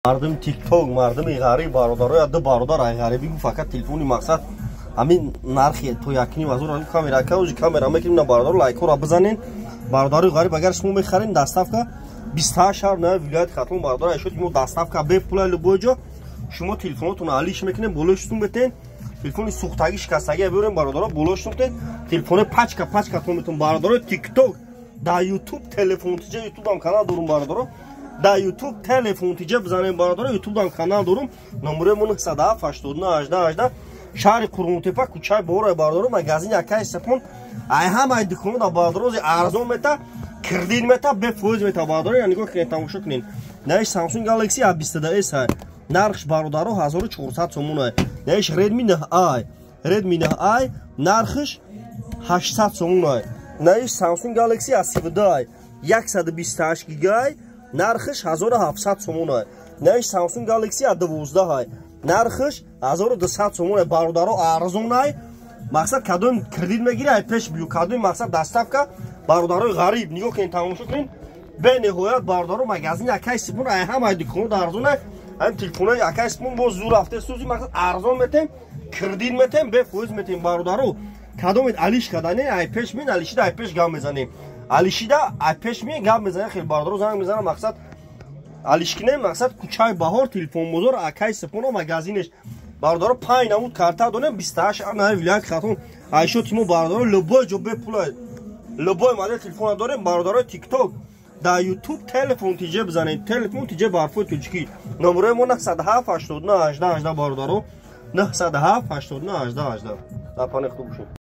مردم تیک توک مردم غریب برادرای عده برادر غریبی گفت فقط تلفنی مقصد همین نرخی تو یکنی وزور کامera کوج کامera میکنیم نه برادر لایک رو بزنین برادر غریب اگر شما میخرین دستافکا 28 شهر نه ولایت خاتون برادر ایشون مو دستافکا به پول لبوجا شما تلفنتون علیش میکنین بولشتون بتین تلفن سوختگی شکستگی بیارین برادر بولشتون بتین تلفن پچکا تو میتون برادر تیک توک دا یوتیوب تلفن تیجه یوتیوب هم کانال دارم برادر دا یوتیوب تلفن تیجه بزنین برادر یوتیوب هم کانال دارم نمره 907 شهر قرمونتپه کوچه بوره برادر مغازین یکای سپون ای همه دکون دا برادر ارزون میتا کردین میتا به فوز میتا برادر یعنی نگاه کنین تماشا کنین نهش سامسونگ گالاکسی A22s های نرخش برادر 1400 سومونه نهش ردمی 9i نرخش 800 سومونه نهش سامسونگ گالاکسی A32 128 گیگای نرخش 1700 سومونه نهش سامسونگ گالاکسی A12 نرخش 1200 سومونه برادر ارزونه مقصد کدوم کردیت میگیره پیش بیو کدوم مقصد دستافکا برادر غریب نگاه کنین تماشا کنین به نهایت برادر مغازین یکای سپون ای همه دکون ارزونه هم تلفن یکای سپون با زور رفته سوزی مقصد ارزون میتیم کردیت میتیم به فوز میتیم برادر کدوم علیش کدانه ای پیش مین علیشیدا ای پیش گام میزنیم علیشیدا ای پیش می گام میزنه خیلی برادر زنگ میزنه مقصد علیشکنه مقصد کوچای بهار تلفن بزرگ اکای سپون و مغازینش برادر پای نمود کارتا دونه 28 نه ولایت خاتون ایشو تیمو برادر لبوی جو به پول لبوی ماده تلفن داره برادر تیک توک دا یوتیوب تلفن تیجه بزنید تلفن تیجه برفو تلچکی نمره مو 907 89 18 برادر 907 89 18 دا پانه خوب شد